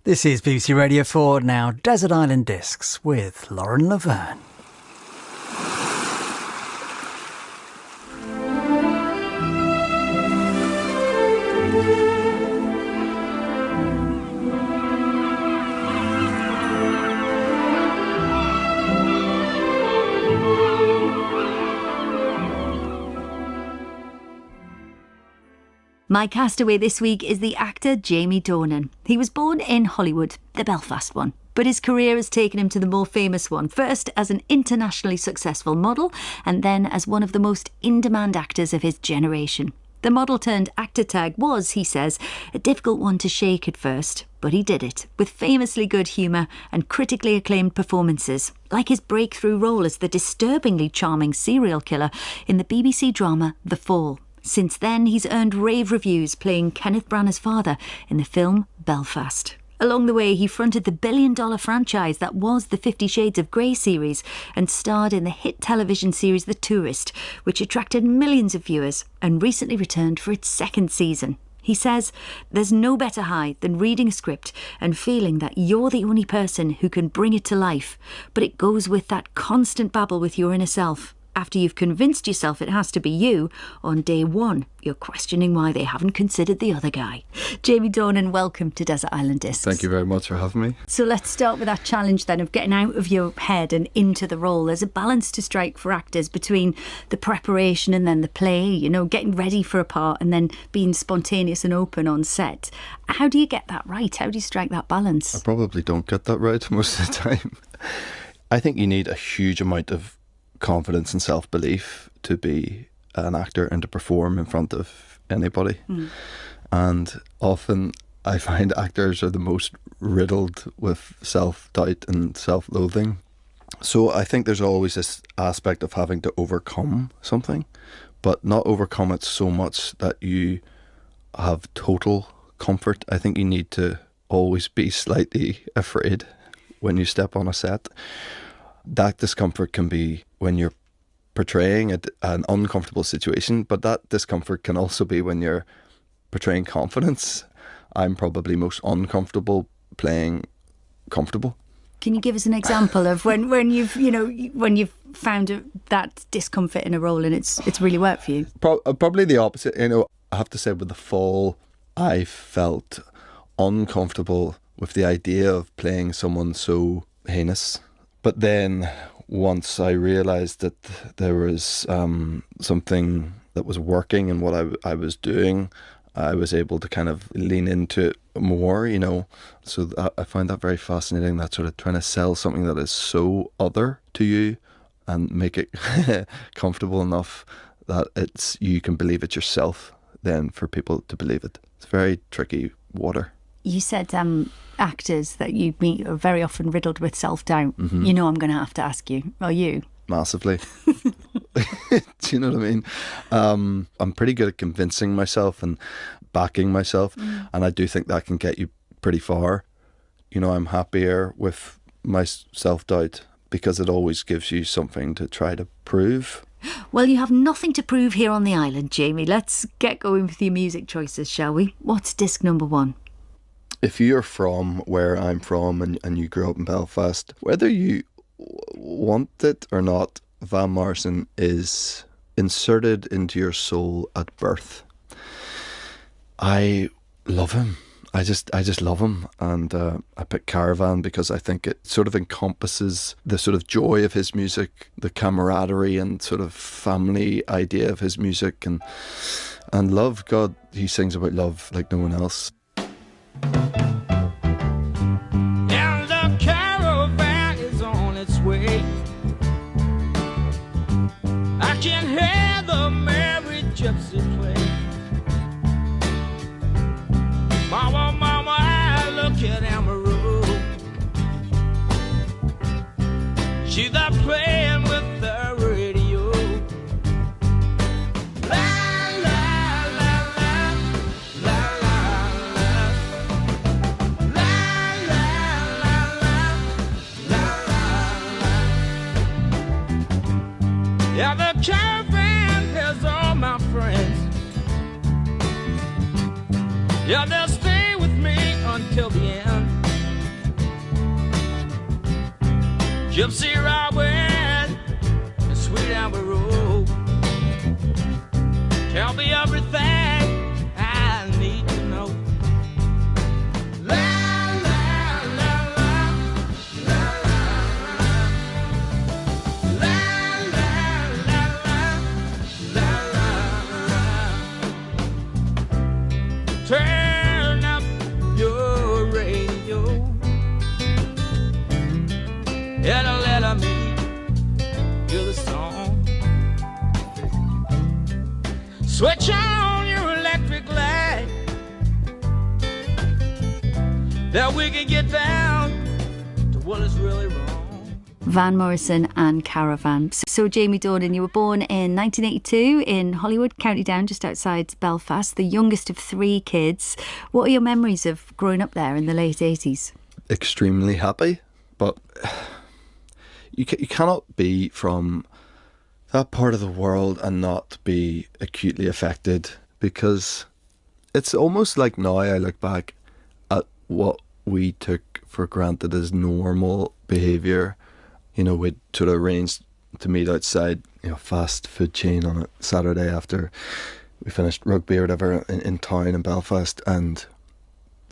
This is BBC Radio 4, now Desert Island Discs with Lauren Laverne. My castaway this week is the actor Jamie Dornan. He was born in Hollywood, the Belfast one, but his career has taken him to the more famous one, first as an internationally successful model and then as one of the most in-demand actors of his generation. The model-turned-actor tag was, he says, a difficult one to shake at first, but he did it, with famously good humour and critically acclaimed performances, like his breakthrough role as the disturbingly charming serial killer in the BBC drama The Fall. Since then, he's earned rave reviews playing Kenneth Branagh's father in the film Belfast. Along the way, he fronted the billion-dollar franchise that was the 50 Shades of Grey series and starred in the hit television series The Tourist, which attracted millions of viewers and recently returned for its second season. He says, "There's no better high than reading a script and feeling that you're the only person who can bring it to life, but it goes with that constant battle with your inner self. After you've convinced yourself it has to be you, on day one, you're questioning why they haven't considered the other guy." Jamie Dornan, welcome to Desert Island Discs. Thank you very much for having me. So let's start with that challenge then of getting out of your head and into the role. There's a balance to strike for actors between the preparation and then the play, you know, getting ready for a part and then being spontaneous and open on set. How do you get that right? How do you strike that balance? I probably don't get that right most of the time. I think you need a huge amount of confidence and self-belief to be an actor and to perform in front of anybody. And often I find actors are the most riddled with self-doubt and self-loathing. So I think there's always this aspect of having to overcome something, but not overcome it so much that you have total comfort. I think you need to always be slightly afraid when you step on a set. That discomfort can be when you're portraying an uncomfortable situation, but that discomfort can also be when you're portraying confidence. I'm probably most uncomfortable playing comfortable. Can you give us an example of when you've found that discomfort in a role and it's really worked for you? Probably the opposite. You know, I have to say with The Fall, I felt uncomfortable with the idea of playing someone so heinous. But then once I realised that there was something that was working in what I was doing, I was able to kind of lean into it more, you know. So I find that very fascinating, that sort of trying to sell something that is so other to you and make it comfortable enough that you can believe it yourself then for people to believe it. It's very tricky water. You said actors that you meet are very often riddled with self-doubt. Mm-hmm. You know I'm going to have to ask you, are you? Massively. Do you know what I mean? I'm pretty good at convincing myself and backing myself, and I do think that can get you pretty far. You know, I'm happier with my self-doubt because it always gives you something to try to prove. Well, you have nothing to prove here on the island, Jamie. Let's get going with your music choices, shall we? What's disc number one? If you're from where I'm from and you grew up in Belfast, whether you want it or not, Van Morrison is inserted into your soul at birth. I love him. I just love him. And I picked Caravan because I think it sort of encompasses the sort of joy of his music, the camaraderie and sort of family idea of his music and love. God, he sings about love like no one else. And the caravan is on its way. I can hear the merry gypsy play. Mama, mama, I look at Amaru. She's there playing with the radio. Yeah, the caravan has all my friends. Gypsy Robin, and sweet Albert Road. Tell me everything I need to know. La la la la, la la la, la la la la. Turn up your radio and let me hear the song. Switch on your electric light, that we can get down to what is really wrong. Van Morrison and Caravan. So Jamie Dornan, you were born in 1982 in Hollywood, County Down, just outside Belfast, the youngest of 3 kids. What are your memories of growing up there in the late 80s? Extremely happy, but you cannot be from that part of the world and not be acutely affected, because it's almost like now I look back at what we took for granted as normal behaviour. You know, we'd sort of arranged to meet outside, you know, fast food chain on a Saturday after we finished rugby or whatever in town in Belfast, and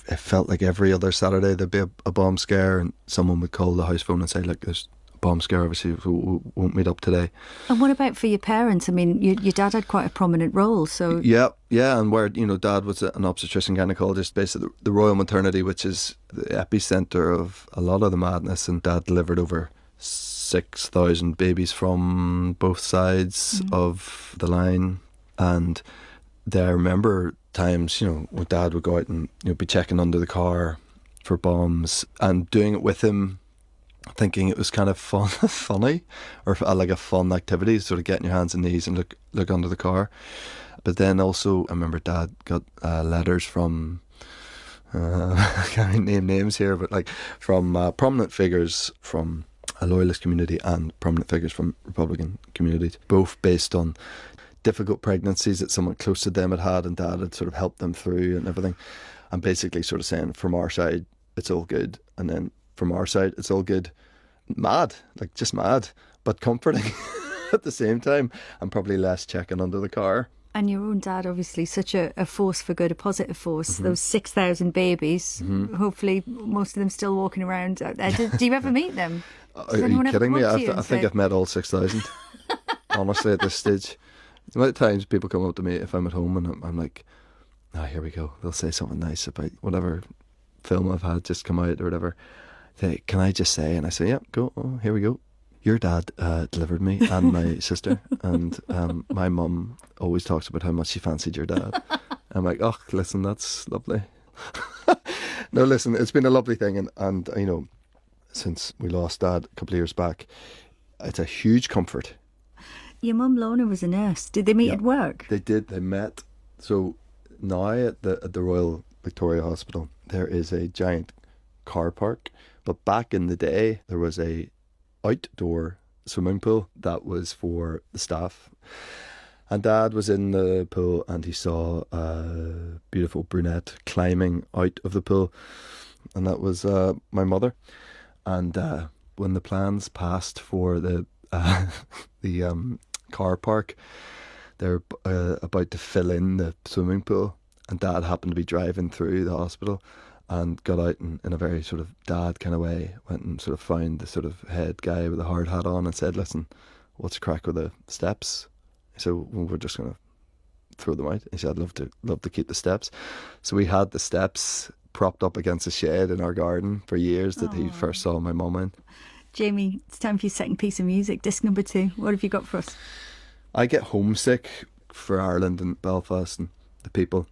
it felt like every other Saturday there'd be a bomb scare and someone would call the house phone and say, look, there's a bomb scare, obviously we won't meet up today. And what about for your parents? I mean, your dad had quite a prominent role, so... Yeah, and where, you know, Dad was an obstetrician gynaecologist based at the Royal Maternity, which is the epicentre of a lot of the madness, and Dad delivered over 6,000 babies from both sides of the line. And I remember times, you know, when Dad would go out and, you know, be checking under the car for bombs and doing it with him, thinking it was kind of funny, or like a fun activity, sort of getting your hands and knees and look under the car. But then also, I remember Dad got letters from, I can't name names here, but like from prominent figures from a loyalist community and prominent figures from Republican communities, both based on difficult pregnancies that someone close to them had, and Dad had sort of helped them through and everything, and basically sort of saying, from our side it's all good, and then from our side it's all good. Mad, like just mad, but comforting at the same time, and probably less checking under the car. And your own dad, obviously, such a force for good, a positive force. Those 6,000 babies, hopefully most of them still walking around out there. Do you ever meet them? Are you kidding me? I think I've met all 6,000, honestly, at this stage. The amount of times people come up to me if I'm at home and I'm like, here we go. They'll say something nice about whatever film I've had just come out or whatever. They, can I just say? And I say, yeah, go. Oh, here we go. Your dad delivered me and my sister, and my mum always talks about how much she fancied your dad. I'm like, oh, listen, that's lovely. No, listen, it's been a lovely thing, and you know, since we lost Dad a couple of years back, it's a huge comfort. Your mum Lorna was a nurse. Did they meet at work? They did. They met. So now at the Royal Victoria Hospital, there is a giant car park. But back in the day, there was a outdoor swimming pool that was for the staff. And Dad was in the pool and he saw a beautiful brunette climbing out of the pool. And that was my mother. And when the plans passed for the car park, they're about to fill in the swimming pool. And Dad happened to be driving through the hospital and got out in a very sort of dad kind of way, went and sort of found the sort of head guy with a hard hat on and said, listen, what's the crack with the steps? So well, we're just going to throw them out. He said, I'd love to keep the steps. So we had the steps propped up against a shed in our garden for years that he first saw my mum in. Jamie, it's time for your second piece of music, disc number 2. What have you got for us? I get homesick for Ireland and Belfast and the people.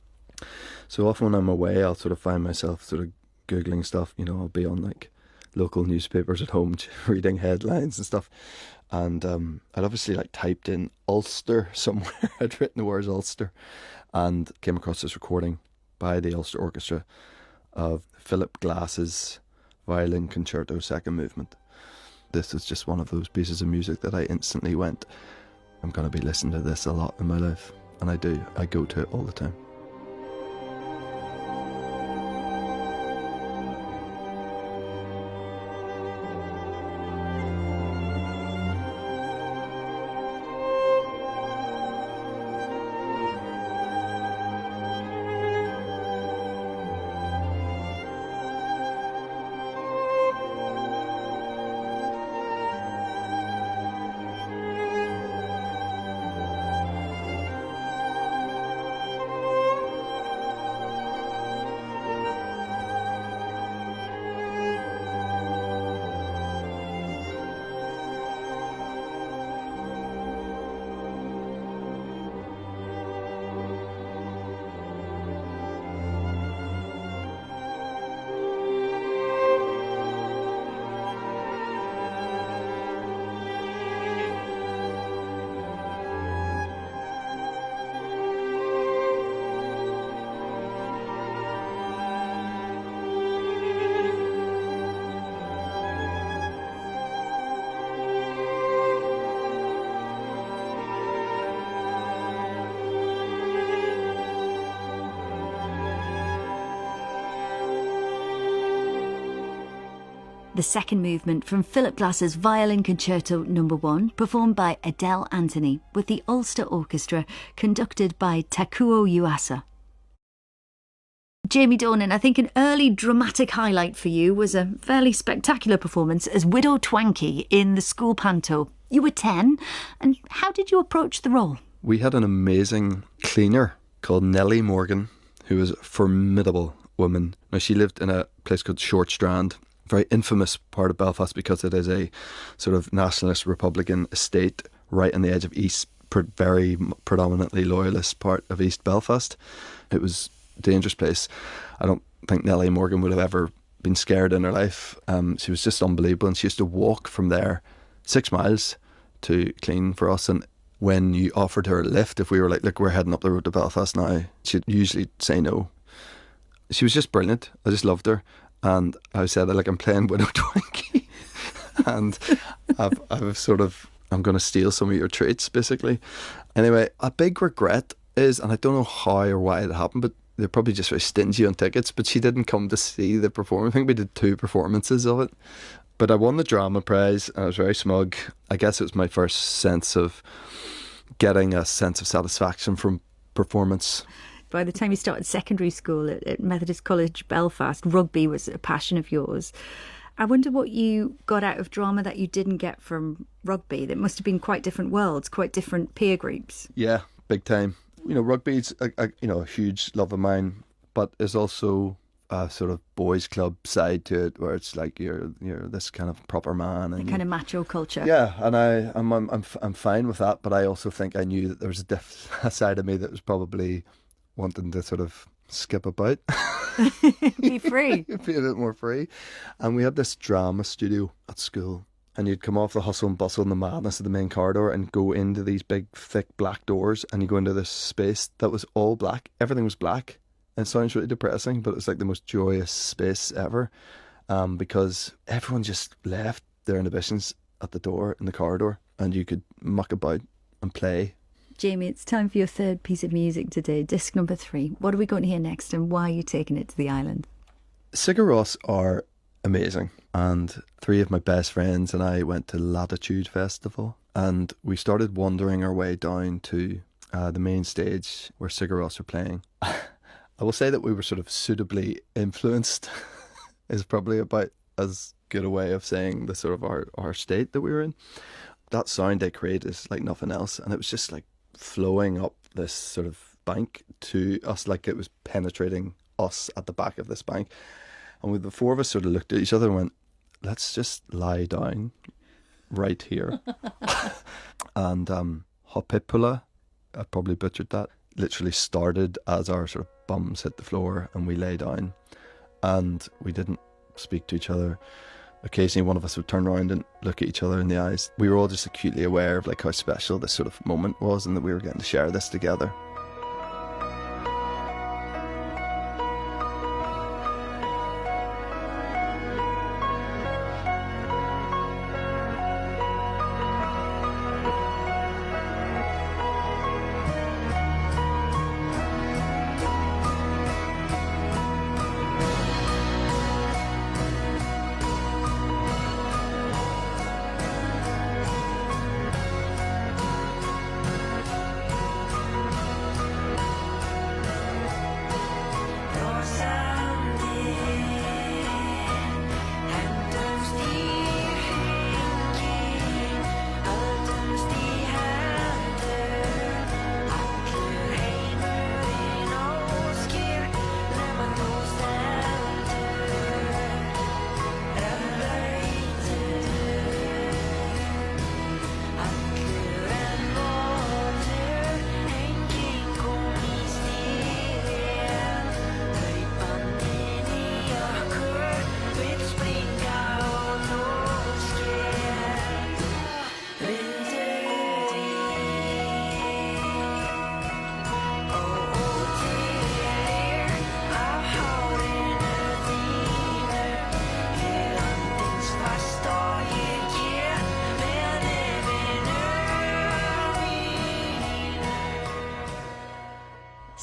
So often when I'm away, I'll sort of find myself sort of Googling stuff. You know, I'll be on like local newspapers at home reading headlines and stuff. And I'd obviously like typed in Ulster somewhere. I'd written the words Ulster and came across this recording by the Ulster Orchestra of Philip Glass's Violin Concerto Second Movement. This is just one of those pieces of music that I instantly went, I'm going to be listening to this a lot in my life. And I do. I go to it all the time. the second movement from Philip Glass's Violin Concerto No. 1, performed by Adele Anthony with the Ulster Orchestra, conducted by Takuo Yuasa. Jamie Dornan, I think an early dramatic highlight for you was a fairly spectacular performance as Widow Twankey in the school panto. You were 10, and how did you approach the role? We had an amazing cleaner called Nellie Morgan, who was a formidable woman. Now, she lived in a place called Short Strand, a very infamous part of Belfast because it is a sort of nationalist Republican estate right on the edge of East, very predominantly loyalist part of East Belfast. It was dangerous place. I don't think Nellie Morgan would have ever been scared in her life. She was just unbelievable, and she used to walk from there 6 miles to clean for us. And when you offered her a lift, if we were like, look, we're heading up the road to Belfast now, she'd usually say no. She was just brilliant. I just loved her. And I said, like, I'm playing Widow Twankey and I'm going to steal some of your traits, basically. Anyway, a big regret is, and I don't know how or why it happened, but they're probably just very stingy on tickets, but she didn't come to see the performance. I think we did 2 performances of it. But I won the drama prize and I was very smug. I guess it was my first sense of getting a sense of satisfaction from performance. By the time you started secondary school at Methodist College Belfast, rugby was a passion of yours. I wonder what you got out of drama that you didn't get from rugby. That must have been quite different worlds, quite different peer groups. Yeah, big time. You know, rugby's a huge love of mine, but there's also a sort of boys' club side to it, where it's like you're this kind of proper man, and the kind of macho culture. Yeah, and I'm fine with that, but I also think I knew that there was a side of me that was probably wanting to sort of skip about, be free, be a bit more free. And we had this drama studio at school. And you'd come off the hustle and bustle and the madness of the main corridor and go into these big, thick black doors, and you go into this space that was all black. Everything was black. And it sounds really depressing, but it was like the most joyous space ever, because everyone just left their inhibitions at the door in the corridor, and you could muck about and play. Jamie, it's time for your third piece of music today, disc number 3. What are we going to hear next, and why are you taking it to the island? Sigur are amazing, and 3 of my best friends and I went to Latitute Festival, and we started wandering our way down to the main stage where Sigur are playing. I will say that we were sort of suitably influenced is probably about as good a way of saying the sort of our state that we were in. That sound they create is like nothing else, and it was just like flowing up this sort of bank to us, like it was penetrating us at the back of this bank. And the 4 of us sort of looked at each other and went, let's just lie down right here. And Hoppipolla, I probably butchered that, literally started as our sort of bums hit the floor and we lay down. And we didn't speak to each other. Occasionally one of us would turn around and look at each other in the eyes. We were all just acutely aware of like how special this sort of moment was, and that we were getting to share this together.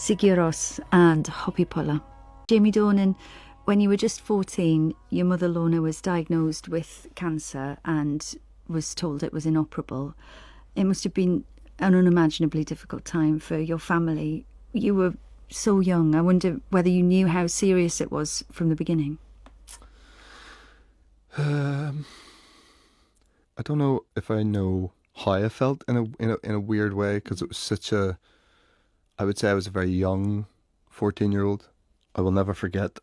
Sigur and Hoppipolla. Jamie Dornan, When you were just 14, your mother Lorna was diagnosed with cancer and was told it was inoperable. It must have been an unimaginably difficult time for your family. You were so young. I wonder whether you knew how serious it was from the beginning. I don't know if I know how I felt in a weird way, because it was such a. I would say I was a very young 14-year-old. I will never forget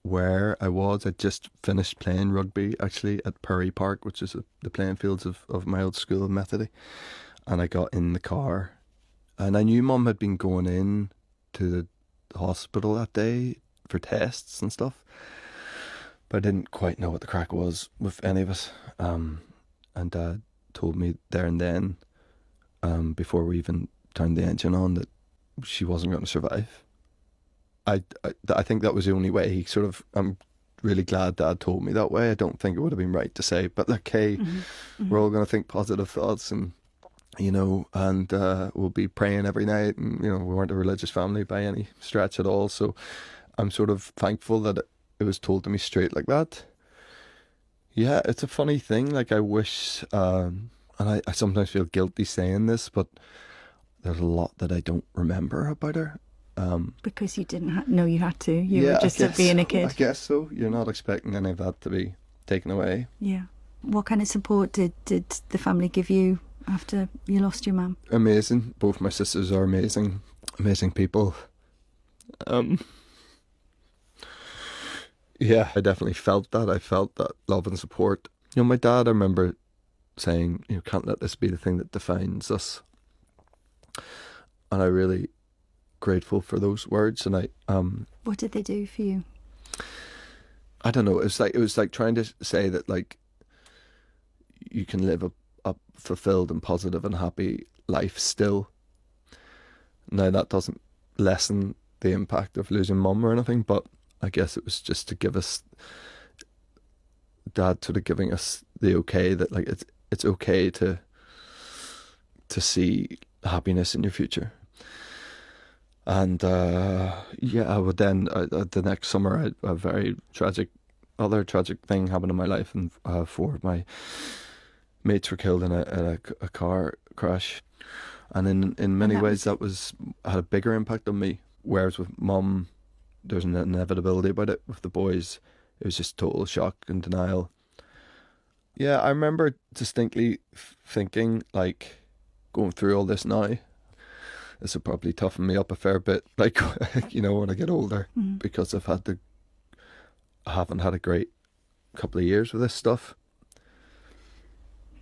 where I was. I just finished playing rugby actually at Purry Park, which is the playing fields of my old school in Methody, and I got in the car, and I knew Mum had been going in to the hospital that day for tests and stuff, but I didn't quite know what the crack was with any of us. And Dad told me there and then, before we even turned the engine on, that she wasn't going to survive. I think that was the only way. I'm really glad Dad told me that way. I don't think it would have been right to say, but look, hey, we're all going to think positive thoughts, and and we'll be praying every night, and we weren't a religious family by any stretch at all, so I'm sort of thankful that it was told to me straight like that. Yeah, it's a funny thing, like I wish, and I sometimes feel guilty saying this, but there's a lot that I don't remember about her. Because you didn't know you had to. You were just being a kid. I guess so. You're not expecting any of that to be taken away. Yeah. What kind of support did the family give you after you lost your mum? Amazing. Both my sisters are amazing people. Yeah, I definitely felt that. I felt that love and support. My dad, I remember saying, can't let this be the thing that defines us. And I really grateful for those words. And what did they do for you? I don't know. It was like trying to say that, like, you can live a fulfilled and positive and happy life still. Now, that doesn't lessen the impact of losing Mum or anything, but I guess it was just to give us, Dad sort of giving us the okay that, like, it's okay to see happiness in your future. And I would then the next summer, a very other tragic thing happened in my life, and 4 of my mates were killed in a car crash. And in many ways that had a bigger impact on me. Whereas with Mum, there's an inevitability about it. With the boys, it was just total shock and denial. Yeah, I remember distinctly thinking, like, going through all this now, this will probably toughen me up a fair bit, like, when I get older, because I haven't had a great couple of years with this stuff.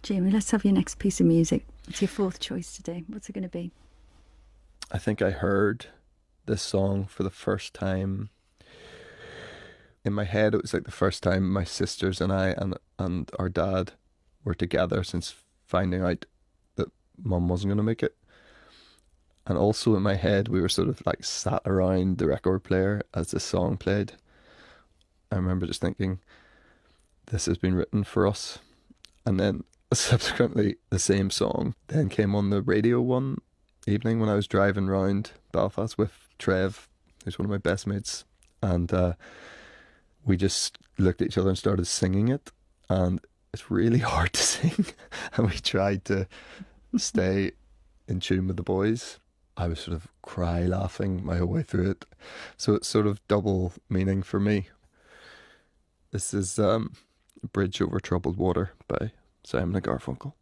Jamie, let's have your next piece of music. It's your 4th choice today. What's it going to be? I think I heard this song for the first time. In my head, it was like the first time my sisters and I and our dad were together since finding out that Mum wasn't going to make it. And also in my head, we were sort of like sat around the record player as this song played. I remember just thinking, this has been written for us. And then subsequently, the same song then came on the radio one evening when I was driving round Belfast with Trev, who's one of my best mates. And we just looked at each other and started singing it. And it's really hard to sing. And we tried to stay in tune with the boys. I was sort of cry laughing my whole way through it. So it's sort of double meaning for me. This is Bridge Over Troubled Water by Simon and Garfunkel.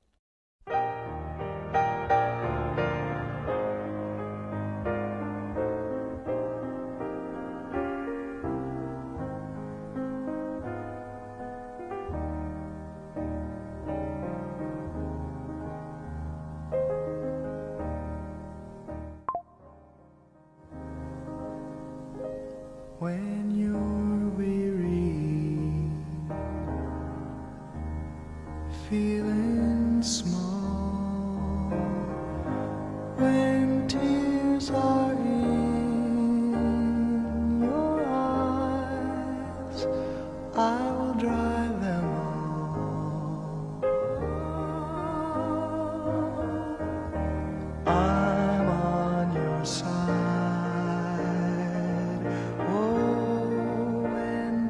When you're weary, feeling small, when tears are in your eyes, I will dry them all. I'm on your side. Oh, when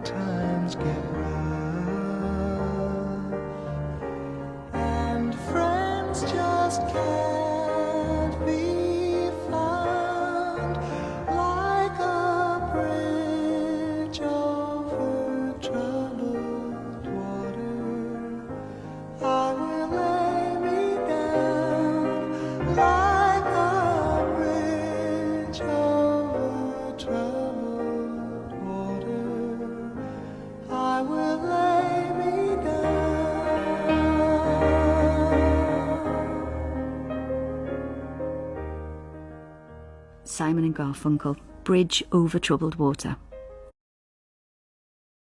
Simon and Garfunkel, Bridge Over Troubled Water.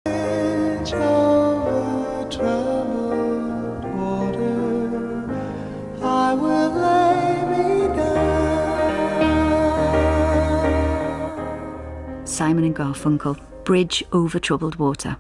Bridge over troubled water, I will lay me down. Simon and Garfunkel, Bridge Over Troubled Water.